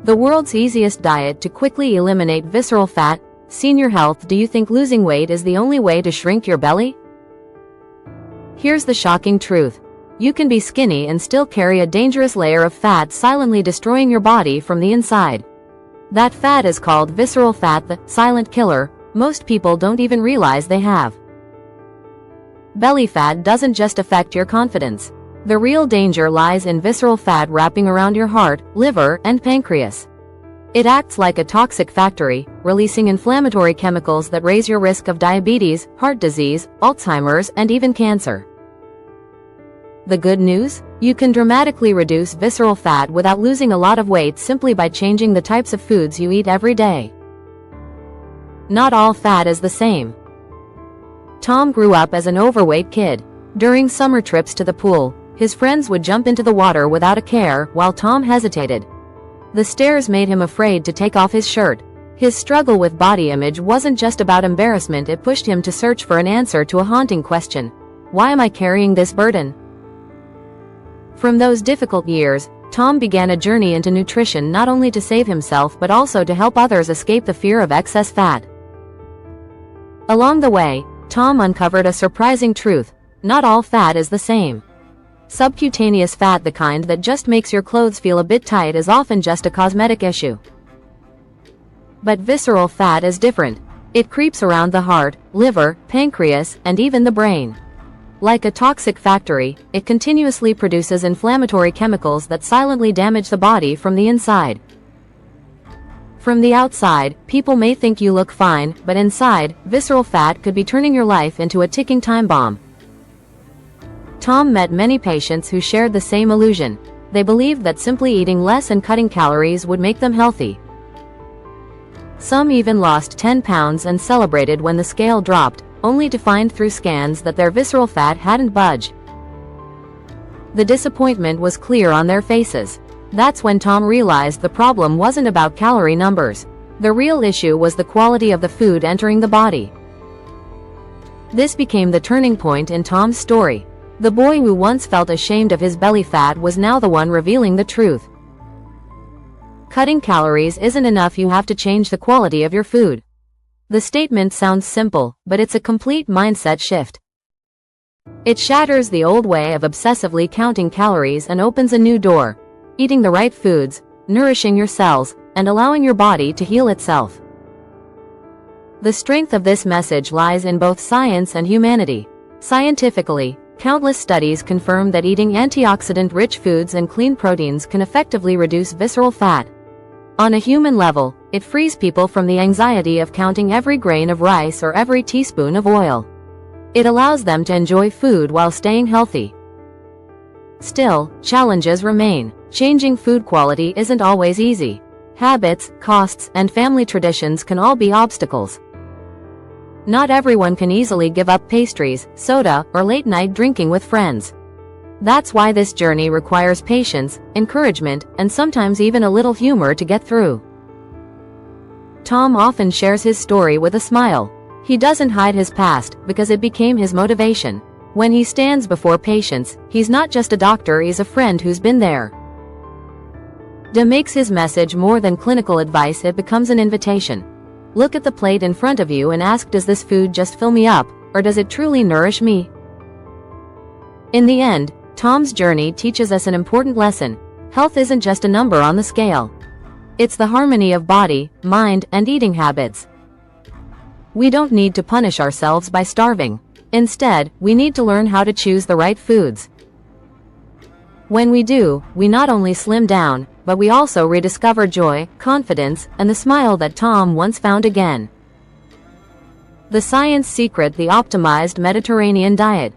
The world's easiest diet to quickly eliminate visceral fat. Senior health. Do you think losing weight is the only way to shrink your belly? Here's the shocking truth. You can be skinny and still carry a dangerous layer of fat silently destroying your body from the inside. That fat is called visceral fat, the silent killer. Most people don't even realize they have. Belly fat doesn't just affect your confidence. The real danger lies in visceral fat wrapping around your heart, liver, and pancreas. It acts like a toxic factory, releasing inflammatory chemicals that raise your risk of diabetes, heart disease, Alzheimer's, and even cancer. The good news? You can dramatically reduce visceral fat without losing a lot of weight simply by changing the types of foods you eat every day. Not all fat is the same. Tom grew up as an overweight kid. During summer trips to the pool, his friends would jump into the water without a care, while Tom hesitated. The stares made him afraid to take off his shirt. His struggle with body image wasn't just about embarrassment, it pushed him to search for an answer to a haunting question. Why am I carrying this burden? From those difficult years, Tom began a journey into nutrition not only to save himself but also to help others escape the fear of excess fat. Along the way, Tom uncovered a surprising truth. Not all fat is the same. Subcutaneous fat, the kind that just makes your clothes feel a bit tight, is often just a cosmetic issue. But visceral fat is different. It creeps around the heart, liver, pancreas, and even the brain. Like a toxic factory, it continuously produces inflammatory chemicals that silently damage the body from the inside. From the outside, people may think you look fine, but inside, visceral fat could be turning your life into a ticking time bomb. Tom met many patients who shared the same illusion. They believed that simply eating less and cutting calories would make them healthy. Some even lost 10 pounds and celebrated when the scale dropped, only to find through scans that their visceral fat hadn't budged. The disappointment was clear on their faces. That's when Tom realized the problem wasn't about calorie numbers. The real issue was the quality of the food entering the body. This became the turning point in Tom's story. The boy who once felt ashamed of his belly fat was now the one revealing the truth. Cutting calories isn't enough, you have to change the quality of your food. The statement sounds simple, but it's a complete mindset shift. It shatters the old way of obsessively counting calories and opens a new door. Eating the right foods, nourishing your cells, and allowing your body to heal itself. The strength of this message lies in both science and humanity. Scientifically, countless studies confirm that eating antioxidant-rich foods and clean proteins can effectively reduce visceral fat. On a human level, it frees people from the anxiety of counting every grain of rice or every teaspoon of oil. It allows them to enjoy food while staying healthy. Still, challenges remain. Changing food quality isn't always easy. Habits, costs, and family traditions can all be obstacles. Not everyone can easily give up pastries, soda, or late-night drinking with friends. That's why this journey requires patience, encouragement, and sometimes even a little humor to get through. Tom often shares his story with a smile. He doesn't hide his past, because it became his motivation. When he stands before patients, he's not just a doctor, he's a friend who's been there. That makes his message more than clinical advice, it becomes an invitation. Look at the plate in front of you and ask, does this food just fill me up, or does it truly nourish me? In the end, Tom's journey teaches us an important lesson. Health isn't just a number on the scale. It's the harmony of body, mind, and eating habits. We don't need to punish ourselves by starving. Instead, we need to learn how to choose the right foods. When we do, we not only slim down, but we also rediscover joy, confidence, and the smile that Tom once found again. The science secret: the optimized Mediterranean diet.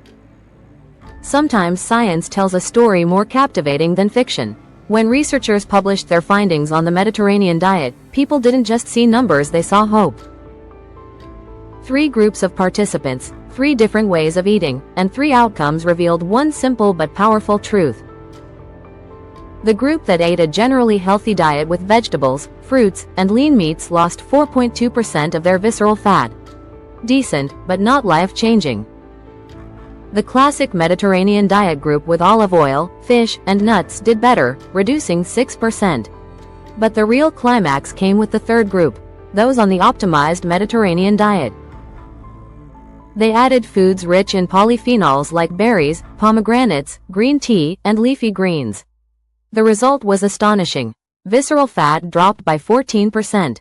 Sometimes science tells a story more captivating than fiction. When researchers published their findings on the Mediterranean diet, people didn't just see numbers, they saw hope. 3 groups of participants, 3 different ways of eating, and 3 outcomes revealed one simple but powerful truth. The group that ate a generally healthy diet with vegetables, fruits, and lean meats lost 4.2% of their visceral fat. Decent, but not life-changing. The classic Mediterranean diet group with olive oil, fish, and nuts did better, reducing 6%. But the real climax came with the third group, those on the optimized Mediterranean diet. They added foods rich in polyphenols like berries, pomegranates, green tea, and leafy greens. The result was astonishing. Visceral fat dropped by 14%.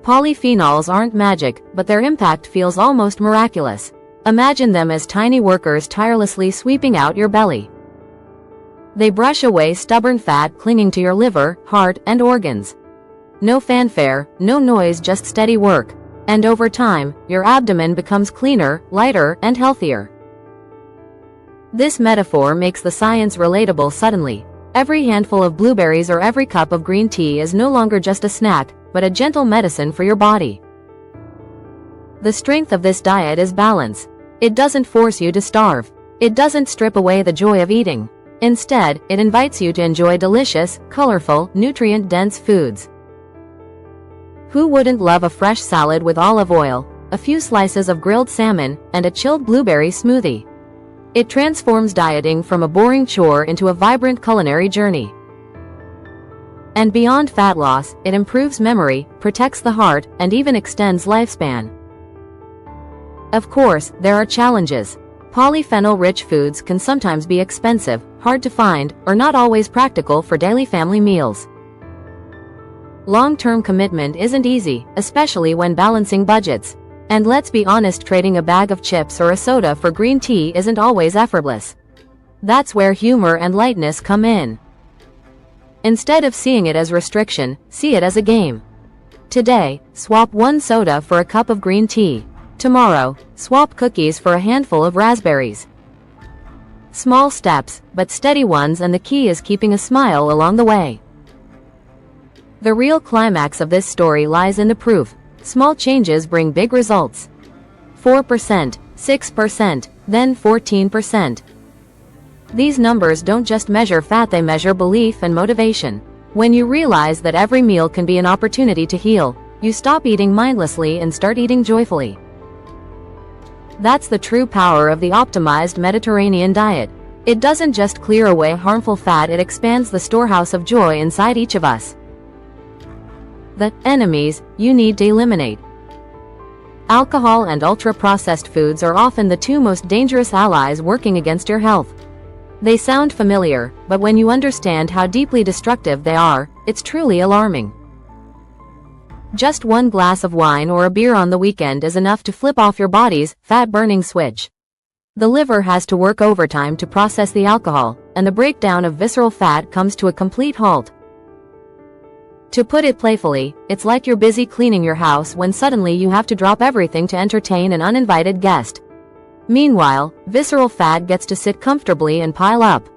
Polyphenols aren't magic, but their impact feels almost miraculous. Imagine them as tiny workers tirelessly sweeping out your belly. They brush away stubborn fat clinging to your liver, heart, and organs. No fanfare, no noise, just steady work. And over time, your abdomen becomes cleaner, lighter, and healthier. This metaphor makes the science relatable suddenly. Every handful of blueberries or every cup of green tea is no longer just a snack, but a gentle medicine for your body. The strength of this diet is balance. It doesn't force you to starve. It doesn't strip away the joy of eating. Instead, it invites you to enjoy delicious, colorful, nutrient-dense foods. Who wouldn't love a fresh salad with olive oil, a few slices of grilled salmon, and a chilled blueberry smoothie? It transforms dieting from a boring chore into a vibrant culinary journey. And beyond fat loss, it improves memory, protects the heart, and even extends lifespan. Of course, there are challenges. Polyphenol-rich foods can sometimes be expensive, hard to find, or not always practical for daily family meals. Long-term commitment isn't easy, especially when balancing budgets. And let's be honest, trading a bag of chips or a soda for green tea isn't always effortless. That's where humor and lightness come in. Instead of seeing it as restriction, see it as a game. Today, swap one soda for a cup of green tea. Tomorrow, swap cookies for a handful of raspberries. Small steps, but steady ones, and the key is keeping a smile along the way. The real climax of this story lies in the proof. Small changes bring big results. 4%, 6%, then 14%. These numbers don't just measure fat, they measure belief and motivation. When you realize that every meal can be an opportunity to heal, you stop eating mindlessly and start eating joyfully. That's the true power of the optimized Mediterranean diet. It doesn't just clear away harmful fat, it expands the storehouse of joy inside each of us. The enemies you need to eliminate. Alcohol and ultra-processed foods are often the two most dangerous allies working against your health. They sound familiar, but when you understand how deeply destructive they are, it's truly alarming. Just one glass of wine or a beer on the weekend is enough to flip off your body's fat-burning switch. The liver has to work overtime to process the alcohol, and the breakdown of visceral fat comes to a complete halt. To put it playfully, it's like you're busy cleaning your house when suddenly you have to drop everything to entertain an uninvited guest. Meanwhile, visceral fat gets to sit comfortably and pile up.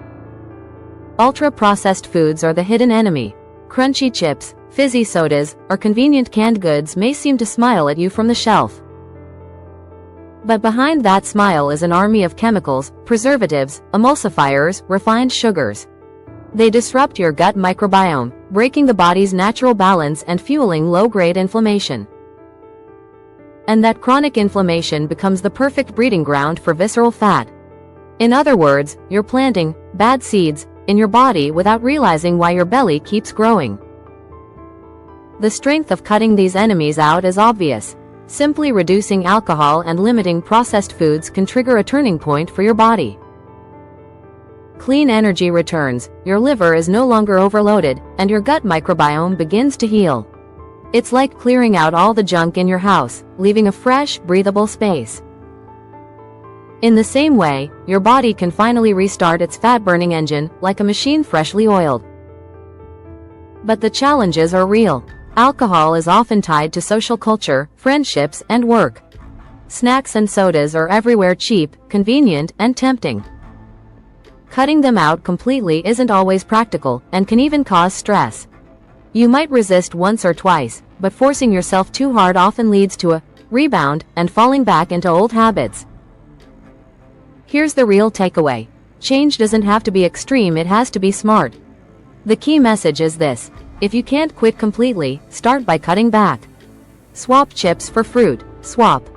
Ultra-processed foods are the hidden enemy. Crunchy chips, fizzy sodas, or convenient canned goods may seem to smile at you from the shelf. But behind that smile is an army of chemicals, preservatives, emulsifiers, refined sugars. They disrupt your gut microbiome, breaking the body's natural balance and fueling low-grade inflammation. And that chronic inflammation becomes the perfect breeding ground for visceral fat. In other words, you're planting bad seeds in your body without realizing why your belly keeps growing. The strength of cutting these enemies out is obvious. Simply reducing alcohol and limiting processed foods can trigger a turning point for your body. Clean energy returns, your liver is no longer overloaded, and your gut microbiome begins to heal. It's like clearing out all the junk in your house, leaving a fresh, breathable space. In the same way, your body can finally restart its fat-burning engine, like a machine freshly oiled. But the challenges are real. Alcohol is often tied to social culture, friendships, and work. Snacks and sodas are everywhere, cheap, convenient, and tempting. Cutting them out completely isn't always practical, and can even cause stress. You might resist once or twice, but forcing yourself too hard often leads to a rebound and falling back into old habits. Here's the real takeaway. Change doesn't have to be extreme, it has to be smart. The key message is this: if you can't quit completely, start by cutting back. Swap chips for fruit, swap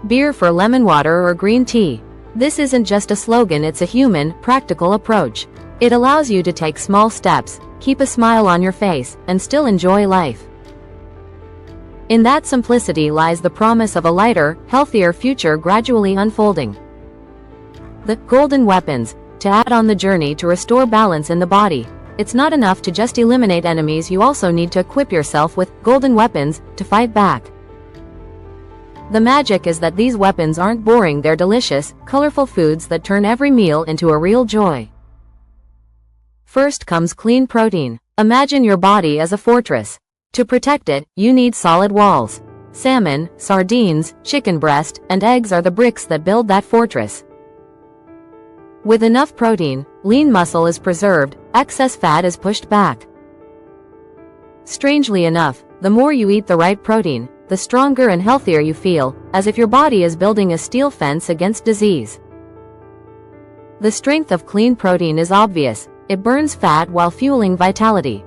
beer for lemon water or green tea. This isn't just a slogan, it's a human, practical approach. It allows you to take small steps, keep a smile on your face, and still enjoy life. In that simplicity lies the promise of a lighter, healthier future gradually unfolding. The golden weapons, to add on the journey to restore balance in the body. It's not enough to just eliminate enemies, you also need to equip yourself with golden weapons to fight back. The magic is that these weapons aren't boring, they're delicious, colorful foods that turn every meal into a real joy. First comes clean protein. Imagine your body as a fortress. To protect it, you need solid walls. Salmon, sardines, chicken breast, and eggs are the bricks that build that fortress. With enough protein, lean muscle is preserved, excess fat is pushed back. Strangely enough, the more you eat the right protein, the stronger and healthier you feel, as if your body is building a steel fence against disease. The strength of clean protein is obvious. It burns fat while fueling vitality.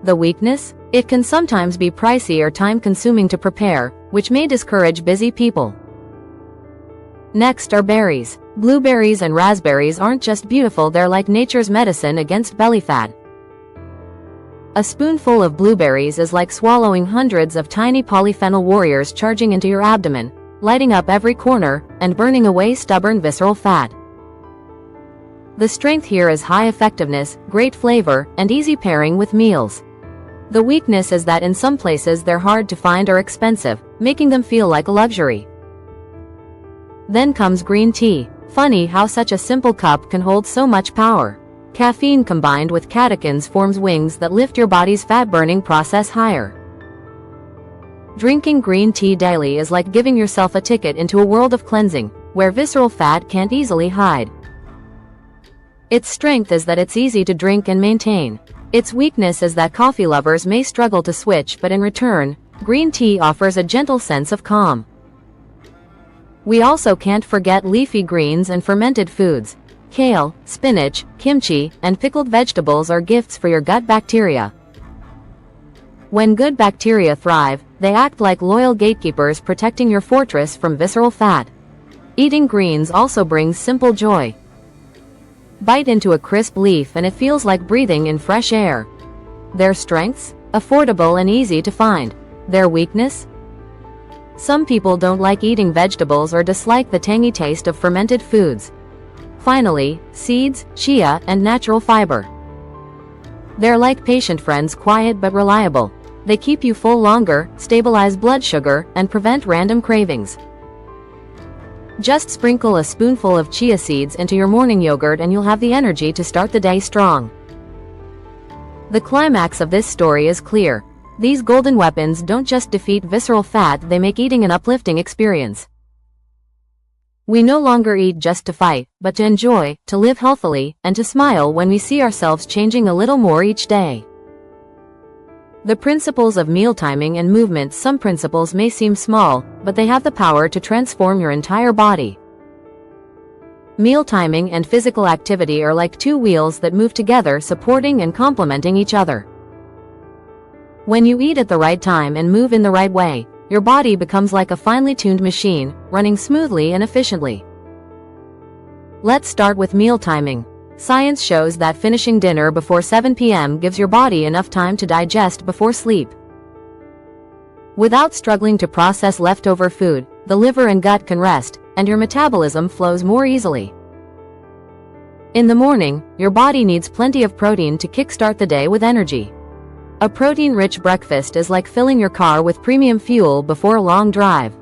The weakness? It can sometimes be pricey or time-consuming to prepare, which may discourage busy people. Next are berries. Blueberries and raspberries aren't just beautiful, they're like nature's medicine against belly fat. A spoonful of blueberries is like swallowing hundreds of tiny polyphenol warriors charging into your abdomen, lighting up every corner, and burning away stubborn visceral fat. The strength here is high effectiveness, great flavor, and easy pairing with meals. The weakness is that in some places they're hard to find or expensive, making them feel like a luxury. Then comes green tea. Funny how such a simple cup can hold so much power. Caffeine combined with catechins forms wings that lift your body's fat-burning process higher. Drinking green tea daily is like giving yourself a ticket into a world of cleansing, where visceral fat can't easily hide. Its strength is that it's easy to drink and maintain. Its weakness is that coffee lovers may struggle to switch, but in return, green tea offers a gentle sense of calm. We also can't forget leafy greens and fermented foods. Kale, spinach, kimchi, and pickled vegetables are gifts for your gut bacteria. When good bacteria thrive, they act like loyal gatekeepers protecting your fortress from visceral fat. Eating greens also brings simple joy. Bite into a crisp leaf and it feels like breathing in fresh air. Their strengths? Affordable and easy to find. Their weakness? Some people don't like eating vegetables or dislike the tangy taste of fermented foods. Finally, seeds, chia, and natural fiber. They're like patient friends, quiet but reliable. They keep you full longer, stabilize blood sugar, and prevent random cravings. Just sprinkle a spoonful of chia seeds into your morning yogurt and you'll have the energy to start the day strong. The climax of this story is clear. These golden weapons don't just defeat visceral fat, they make eating an uplifting experience. We no longer eat just to fight, but to enjoy, to live healthily, and to smile when we see ourselves changing a little more each day. The principles of meal timing and movement. Some principles may seem small, but they have the power to transform your entire body. Meal timing and physical activity are like two wheels that move together, supporting and complementing each other. When you eat at the right time and move in the right way, your body becomes like a finely tuned machine, running smoothly and efficiently. Let's start with meal timing. Science shows that finishing dinner before 7 p.m. gives your body enough time to digest before sleep. Without struggling to process leftover food, the liver and gut can rest, and your metabolism flows more easily. In the morning, your body needs plenty of protein to kickstart the day with energy. A protein-rich breakfast is like filling your car with premium fuel before a long drive.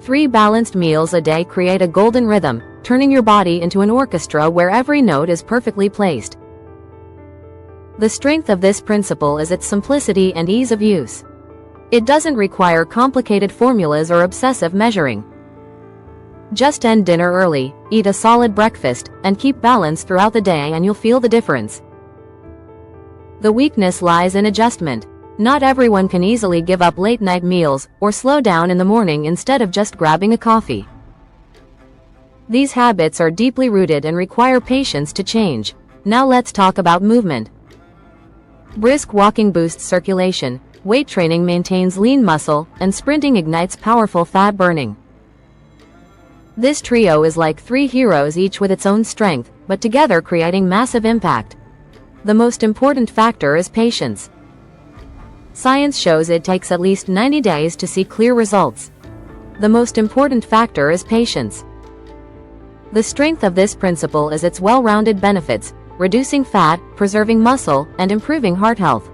3 balanced meals a day create a golden rhythm, turning your body into an orchestra where every note is perfectly placed. The strength of this principle is its simplicity and ease of use. It doesn't require complicated formulas or obsessive measuring. Just end dinner early, eat a solid breakfast, and keep balance throughout the day and you'll feel the difference. The weakness lies in adjustment. Not everyone can easily give up late-night meals or slow down in the morning instead of just grabbing a coffee. These habits are deeply rooted and require patience to change. Now let's talk about movement. Brisk walking boosts circulation, weight training maintains lean muscle, and sprinting ignites powerful fat burning. This trio is like 3 heroes, each with its own strength, but together creating massive impact. The most important factor is patience. Science shows it takes at least 90 days to see clear results. The most important factor is patience. The strength of this principle is its well-rounded benefits, reducing fat, preserving muscle, and improving heart health.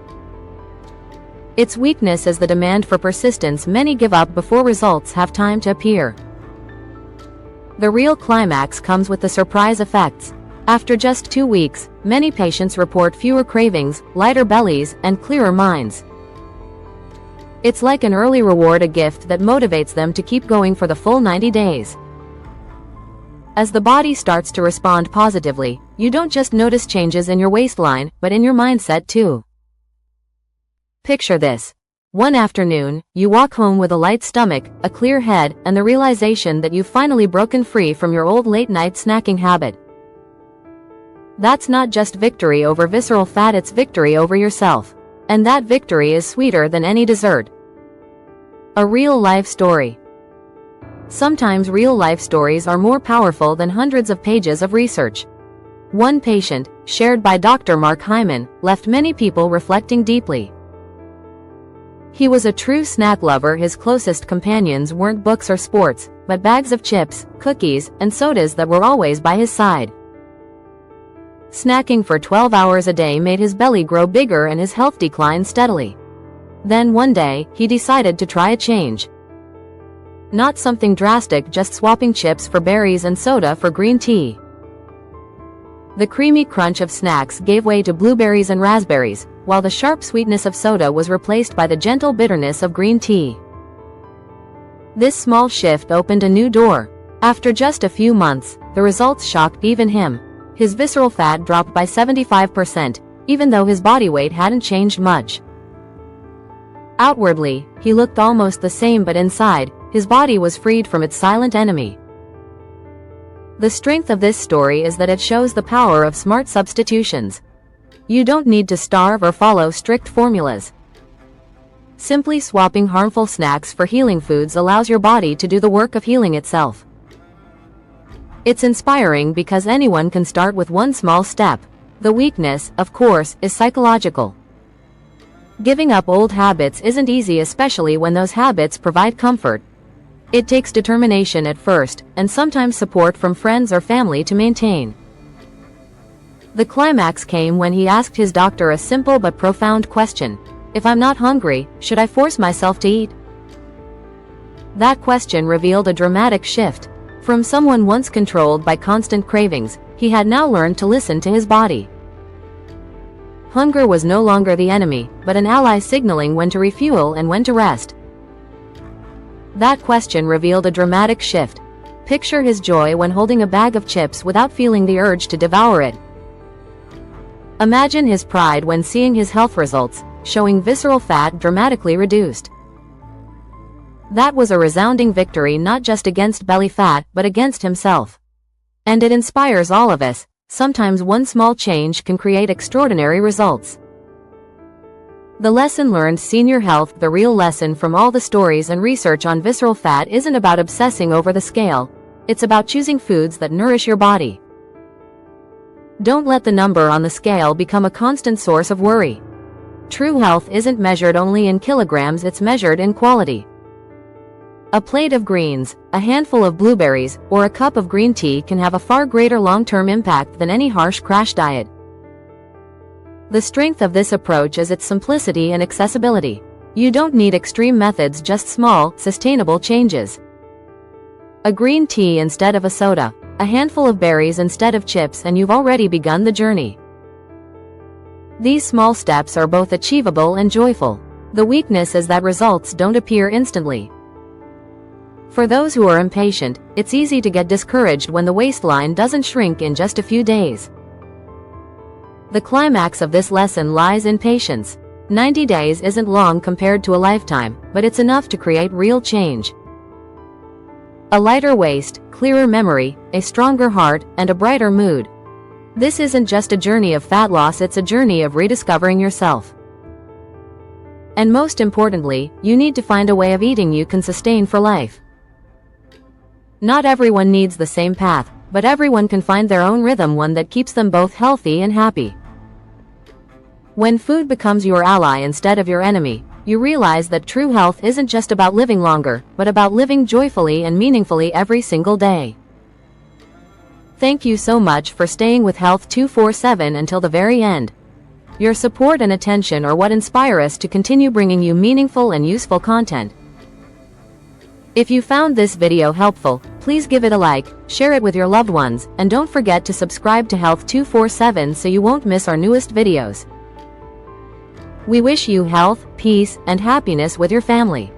Its weakness is the demand for persistence. Many give up before results have time to appear. The real climax comes with the surprise effects. After just 2 weeks, many patients report fewer cravings, lighter bellies, and clearer minds. It's like an early reward, a gift that motivates them to keep going for the full 90 days. As the body starts to respond positively, you don't just notice changes in your waistline, but in your mindset too. Picture this. One afternoon, you walk home with a light stomach, a clear head, and the realization that you've finally broken free from your old late-night snacking habit. That's not just victory over visceral fat, it's victory over yourself. And that victory is sweeter than any dessert. A real-life story. Sometimes real-life stories are more powerful than hundreds of pages of research. One patient, shared by Dr. Mark Hyman, left many people reflecting deeply. He was a true snack lover. His closest companions weren't books or sports, but bags of chips, cookies, and sodas that were always by his side. Snacking for 12 hours a day made his belly grow bigger and his health decline steadily. Then one day, he decided to try a change. Not something drastic, just swapping chips for berries and soda for green tea. The creamy crunch of snacks gave way to blueberries and raspberries, while the sharp sweetness of soda was replaced by the gentle bitterness of green tea. This small shift opened a new door. After just a few months, the results shocked even him. His visceral fat dropped by 75%, even though his body weight hadn't changed much. Outwardly, he looked almost the same, but inside, his body was freed from its silent enemy. The strength of this story is that it shows the power of smart substitutions. You don't need to starve or follow strict formulas. Simply swapping harmful snacks for healing foods allows your body to do the work of healing itself. It's inspiring because anyone can start with one small step. The weakness, of course, is psychological. Giving up old habits isn't easy, especially when those habits provide comfort. It takes determination at first, and sometimes support from friends or family to maintain. The climax came when he asked his doctor a simple but profound question. If I'm not hungry, should I force myself to eat? That question revealed a dramatic shift. From someone once controlled by constant cravings, he had now learned to listen to his body. Hunger was no longer the enemy, but an ally signaling when to refuel and when to rest. That question revealed a dramatic shift. Picture his joy when holding a bag of chips without feeling the urge to devour it. Imagine his pride when seeing his health results, showing visceral fat dramatically reduced. That was a resounding victory, not just against belly fat, but against himself. And it inspires all of us. Sometimes one small change can create extraordinary results. The lesson learned: senior health. The real lesson from all the stories and research on visceral fat isn't about obsessing over the scale. It's about choosing foods that nourish your body. Don't let the number on the scale become a constant source of worry. True health isn't measured only in kilograms, it's measured in quality. A plate of greens, a handful of blueberries, or a cup of green tea can have a far greater long-term impact than any harsh crash diet. The strength of this approach is its simplicity and accessibility. You don't need extreme methods, just small, sustainable changes. A green tea instead of a soda, a handful of berries instead of chips, and you've already begun the journey. These small steps are both achievable and joyful. The weakness is that results don't appear instantly. For those who are impatient, it's easy to get discouraged when the waistline doesn't shrink in just a few days. The climax of this lesson lies in patience. 90 days isn't long compared to a lifetime, but it's enough to create real change. A lighter waist, clearer memory, a stronger heart, and a brighter mood. This isn't just a journey of fat loss, it's a journey of rediscovering yourself. And most importantly, you need to find a way of eating you can sustain for life. Not everyone needs the same path. but everyone can find their own rhythm, one that keeps them both healthy and happy. When food becomes your ally instead of your enemy, you realize that true health isn't just about living longer, but about living joyfully and meaningfully every single day. Thank you so much for staying with Health 247 until the very end. Your support and attention are what inspire us to continue bringing you meaningful and useful content. If you found this video helpful, please give it a like, share it with your loved ones, and don't forget to subscribe to Health 247 so you won't miss our newest videos. We wish you health, peace, and happiness with your family.